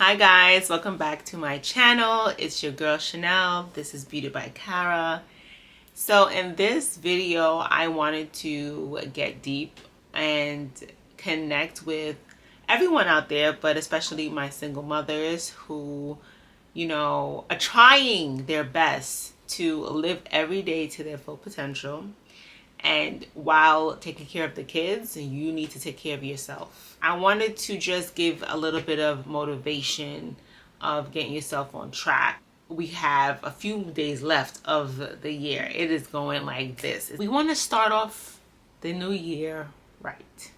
Hi guys, welcome back to my channel. It's your girl Chanel. This is Beauty by Cara. So in this video, I wanted to get deep and connect with everyone out there, but especially my single mothers who, are trying their best to live every day to their full potential. And while taking care of the kids, you need to take care of yourself. I wanted to just give a little bit of motivation of getting yourself on track. We have a few days left of the year. It is going like this. We want to start off the new year right.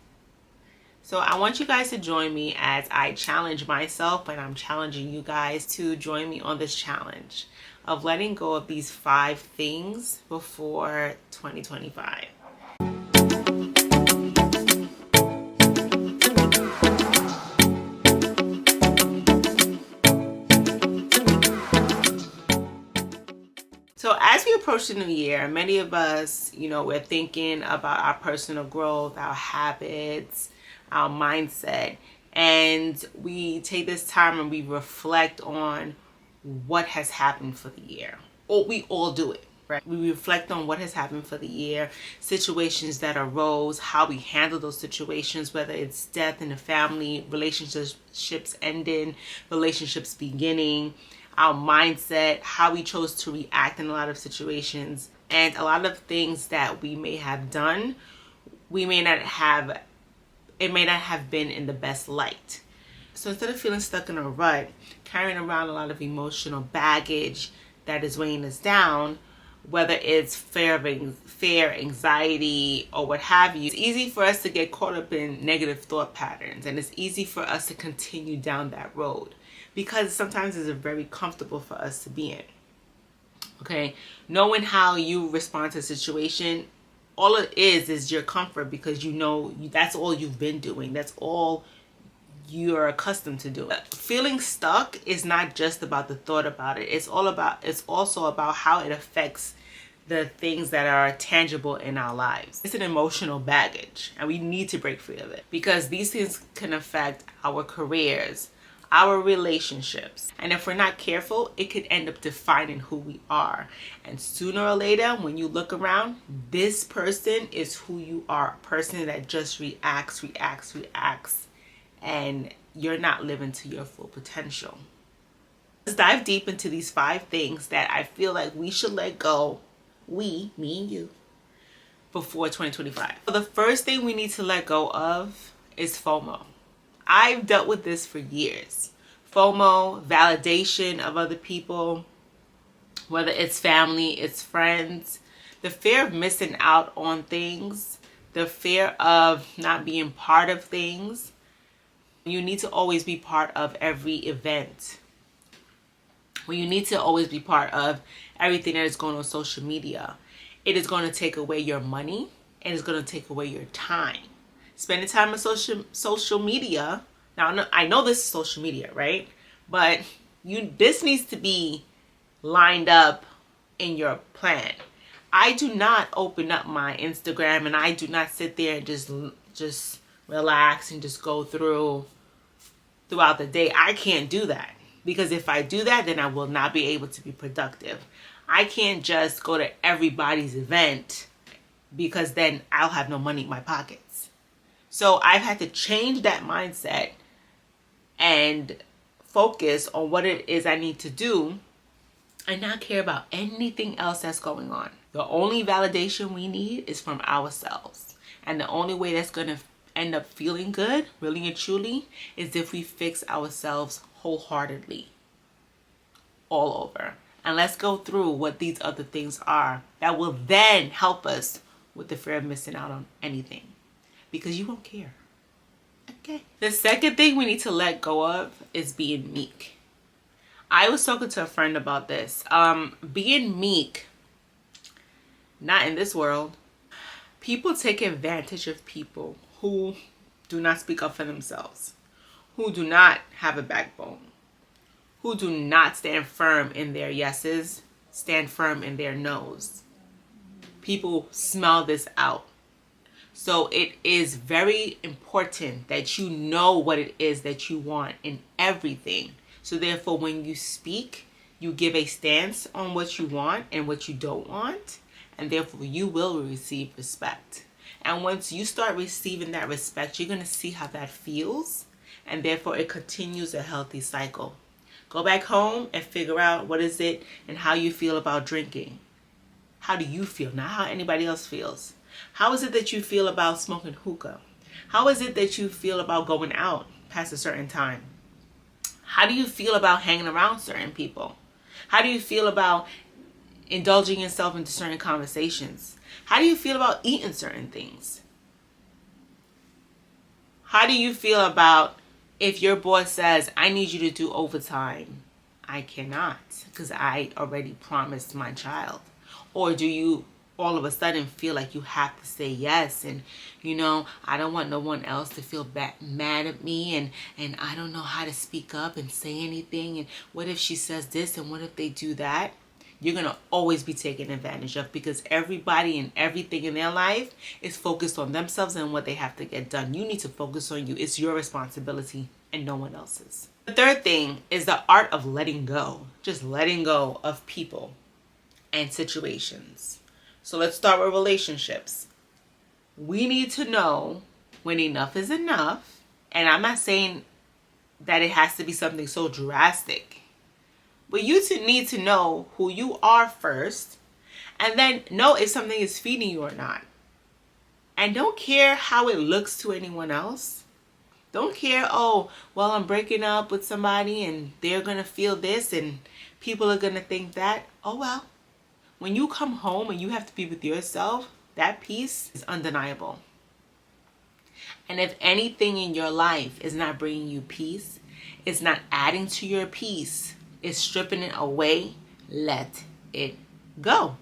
So I want you guys to join me as I challenge myself, and I'm challenging you guys to join me on this challenge of letting go of these 5 things before 2025. So as we approach the new year, many of us, we're thinking about our personal growth, our habits, our mindset, and we take this time and we reflect on what has happened for the year. Or we all do it, right? We reflect on what has happened for the year, situations that arose, how we handle those situations, whether it's death in the family, relationships ending, relationships beginning, our mindset, how we chose to react in a lot of situations, and a lot of things that we may have done, it may not have been in the best light. So instead of feeling stuck in a rut, carrying around a lot of emotional baggage that is weighing us down, whether it's fear, anxiety, or what have you, it's easy for us to get caught up in negative thought patterns, and it's easy for us to continue down that road because sometimes it's very comfortable for us to be in. Okay, knowing how you respond to a situation, all it is your comfort, because that's all you've been doing. That's all you're accustomed to doing. Feeling stuck is not just about the thought about it. It's also about how it affects the things that are tangible in our lives. It's an emotional baggage, and we need to break free of it because these things can affect our careers, our relationships, and if we're not careful, it could end up defining who we are. And sooner or later, when you look around, this person is who you are. A person that just reacts, and you're not living to your full potential. Let's dive deep into these 5 things that I feel like we should let go, me and you, before 2025. So the first thing we need to let go of is FOMO. I've dealt with this for years. FOMO, validation of other people, whether it's family, it's friends, the fear of missing out on things, the fear of not being part of things. You need to always be part of every event. You need to always be part of everything that is going on social media. It is going to take away your money, and it's going to take away your time. Spending time on social media. Now, I know this is social media, right? But this needs to be lined up in your plan. I do not open up my Instagram and I do not sit there and just relax and just go throughout the day. I can't do that, because if I do that, then I will not be able to be productive. I can't just go to everybody's event, because then I'll have no money in my pockets. So I've had to change that mindset and focus on what it is I need to do and not care about anything else that's going on. The only validation we need is from ourselves. And the only way that's going to end up feeling good, really and truly, is if we fix ourselves wholeheartedly, all over. And let's go through what these other things are that will then help us with the fear of missing out on anything, because you won't care. Okay. The second thing we need to let go of is being meek. I was talking to a friend about this. Being meek, not in this world. People take advantage of people who do not speak up for themselves, who do not have a backbone, who do not stand firm in their yeses, stand firm in their nos. People smell this out. So it is very important that you know what it is that you want in everything. So therefore, when you speak, you give a stance on what you want and what you don't want, and therefore you will receive respect. And once you start receiving that respect, you're going to see how that feels, and therefore it continues a healthy cycle. Go back home and figure out what is it and how you feel about drinking. How do you feel, not how anybody else feels. How is it that you feel about smoking hookah? How is it that you feel about going out past a certain time? How do you feel about hanging around certain people? How do you feel about indulging yourself into certain conversations? How do you feel about eating certain things? How do you feel about if your boss says, I need you to do overtime? I cannot because I already promised my child. Or do you all of a sudden feel like you have to say yes, and I don't want no one else to feel mad at me, and I don't know how to speak up and say anything, and what if she says this and what if they do that? You're going to always be taken advantage of, because everybody and everything in their life is focused on themselves and what they have to get done. You need to focus on you. It's your responsibility and no one else's. The third thing is the art of letting go. Just letting go of people and situations. So let's start with relationships. We need to know when enough is enough. And I'm not saying that it has to be something so drastic. But you need to know who you are first, and then know if something is feeding you or not. And don't care how it looks to anyone else. Don't care, oh, well, I'm breaking up with somebody and they're going to feel this and people are going to think that. Oh, well, when you come home and you have to be with yourself, that peace is undeniable. And if anything in your life is not bringing you peace, it's not adding to your peace, is stripping it away, let it go.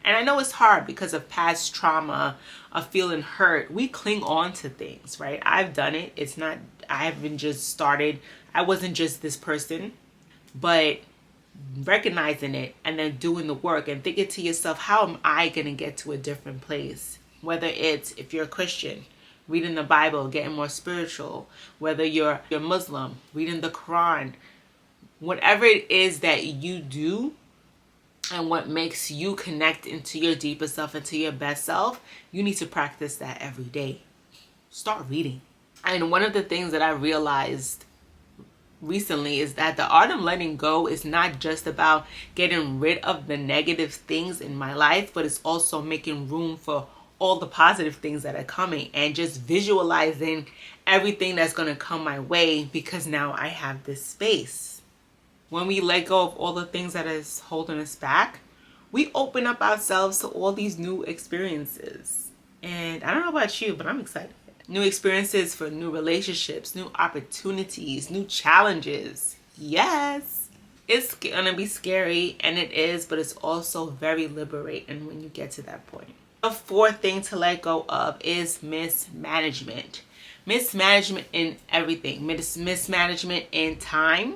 And I know it's hard because of past trauma, of feeling hurt. We cling on to things, right? I've done it. I haven't just started. I wasn't just this person, but recognizing it and then doing the work and thinking to yourself, how am I going to get to a different place? Whether it's, if you're a Christian, reading the Bible, getting more spiritual. Whether you're Muslim, reading the Quran. Whatever it is that you do and what makes you connect into your deeper self, into your best self, you need to practice that every day. Start reading. And one of the things that I realized recently is that the art of letting go is not just about getting rid of the negative things in my life, but it's also making room for all the positive things that are coming and just visualizing everything that's going to come my way, because now I have this space. When we let go of all the things that is holding us back, we open up ourselves to all these new experiences. And I don't know about you, but I'm excited. New experiences for new relationships, new opportunities, new challenges. Yes, it's gonna be scary, and it is, but it's also very liberating when you get to that point. The fourth thing to let go of is mismanagement. Mismanagement in everything. Mismanagement in time.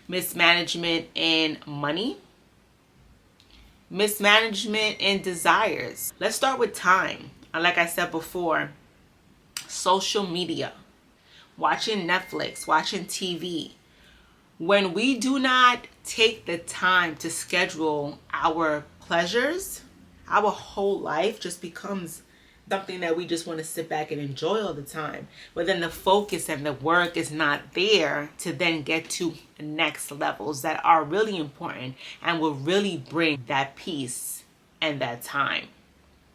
Mismanagement in money. Mismanagement in desires. Let's start with time. Like I said before, social media, watching Netflix, watching TV. When we do not take the time to schedule our pleasures, our whole life just becomes something that we just want to sit back and enjoy all the time. But then the focus and the work is not there to then get to the next levels that are really important and will really bring that peace and that time.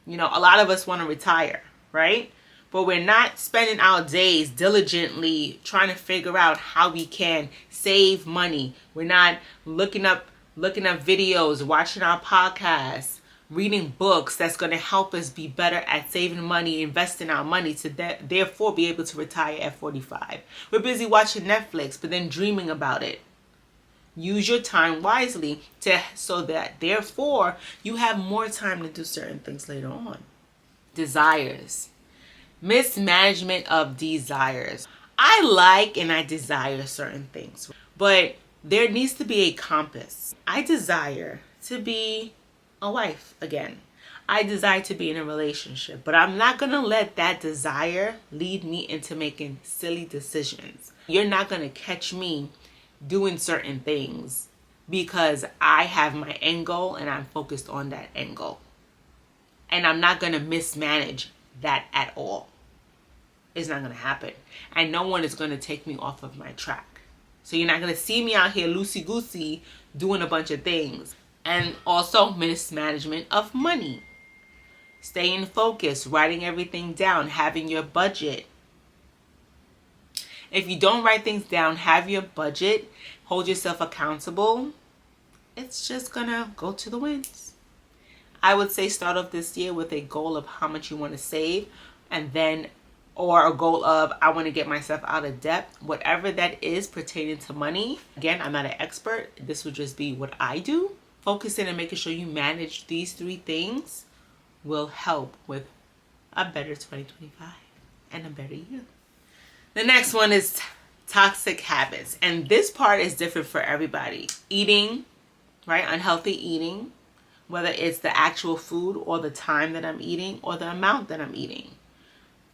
A lot of us want to retire, right? But we're not spending our days diligently trying to figure out how we can save money. We're not looking up videos, watching our podcasts, reading books that's going to help us be better at saving money, investing our money to therefore be able to retire at 45. We're busy watching Netflix, but then dreaming about it. Use your time wisely so that therefore you have more time to do certain things later on. Desires. Mismanagement of desires. I like and I desire certain things, but there needs to be a compass. I desire to be a wife again. I desire to be in a relationship, but I'm not going to let that desire lead me into making silly decisions. You're not going to catch me doing certain things because I have my end goal and I'm focused on that end goal. And I'm not going to mismanage that at all. It's not going to happen. And no one is going to take me off of my track. So you're not going to see me out here loosey-goosey doing a bunch of things. And also mismanagement of money. Staying focused, writing everything down, having your budget. If you don't write things down, have your budget, hold yourself accountable, it's just going to go to the winds. I would say start off this year with a goal of how much you want to save, and then, or a goal of I want to get myself out of debt, whatever that is pertaining to money. Again, I'm not an expert. This would just be what I do. Focusing and making sure you manage these 3 things will help with a better 2025 and a better year. The next one is toxic habits. And this part is different for everybody. Eating, right? Unhealthy eating, whether it's the actual food or the time that I'm eating or the amount that I'm eating.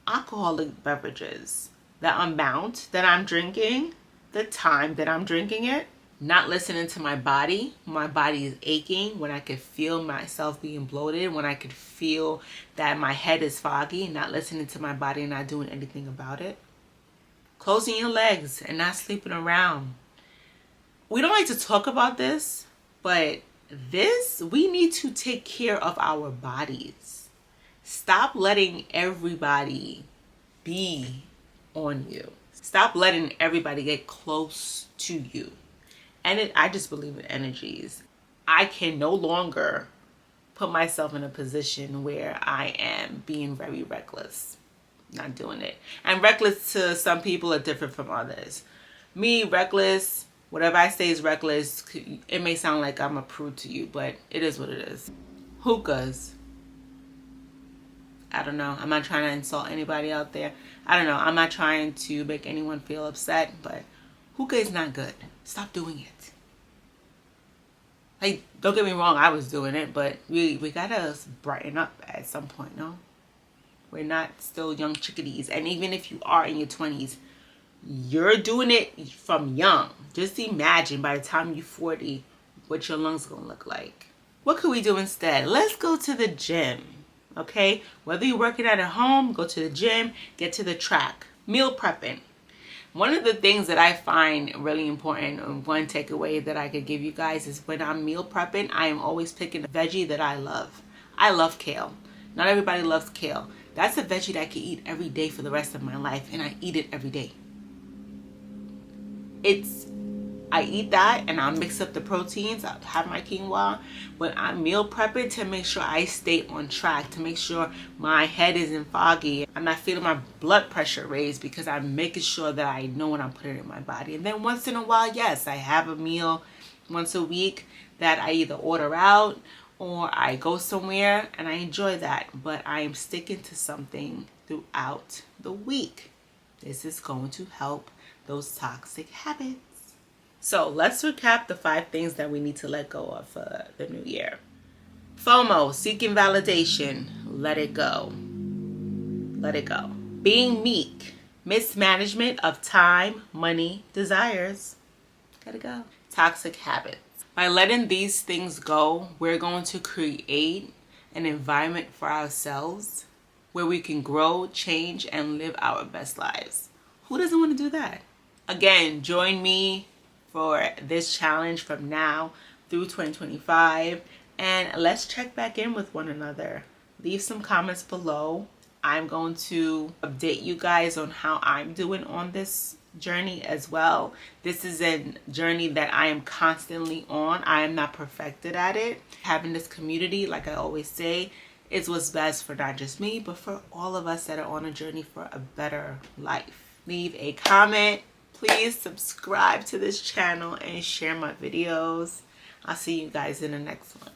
Alcoholic beverages, the amount that I'm drinking, the time that I'm drinking it. Not listening to my body. My body is aching, when I could feel myself being bloated, when I could feel that my head is foggy. Not listening to my body and not doing anything about it. Closing your legs and not sleeping around. We don't like to talk about this, but we need to take care of our bodies. Stop letting everybody be on you. Stop letting everybody get close to you. And I just believe in energies. I can no longer put myself in a position where I am being very reckless. Not doing it. And reckless to some people are different from others. Me, reckless, whatever I say is reckless. It may sound like I'm a prude to you, but it is what it is. Hookahs. I don't know. I'm not trying to insult anybody out there. I don't know. I'm not trying to make anyone feel upset, but hookah is not good. Stop doing it. Like, don't get me wrong, I was doing it, but we gotta brighten up at some point, no? We're not still young chickadees. And even if you are in your 20s, you're doing it from young. Just imagine by the time you're 40, what your lungs gonna look like. What could we do instead? Let's go to the gym, okay? Whether you're working out at home, go to the gym, get to the track. Meal prepping. One of the things that I find really important, and one takeaway that I could give you guys, is when I'm meal prepping, I am always picking a veggie that I love. I love kale. Not everybody loves kale. That's a veggie that I can eat every day for the rest of my life, and I eat it every day. I eat that, and I'll mix up the proteins. I'll have my quinoa, but I'm meal prepping to make sure I stay on track, to make sure my head isn't foggy. I'm not feeling my blood pressure raised because I'm making sure that I know what I'm putting in my body. And then once in a while, yes, I have a meal once a week that I either order out or I go somewhere, and I enjoy that. But I am sticking to something throughout the week. This is going to help those toxic habits. So let's recap the 5 things that we need to let go of for the new year. FOMO, seeking validation, let it go. Let it go. Being meek, mismanagement of time, money, desires, let it go. Toxic habits. By letting these things go, we're going to create an environment for ourselves where we can grow, change, and live our best lives. Who doesn't want to do that? Again, join me for this challenge from now through 2025, and let's check back in with one another. Leave some comments below. I'm going to update you guys on how I'm doing on this journey as well. This is a journey that I am constantly on. I am not perfected at it. Having this community, like I always say, is what's best for not just me, but for all of us that are on a journey for a better life. Leave a comment. Please subscribe to this channel and share my videos. I'll see you guys in the next one.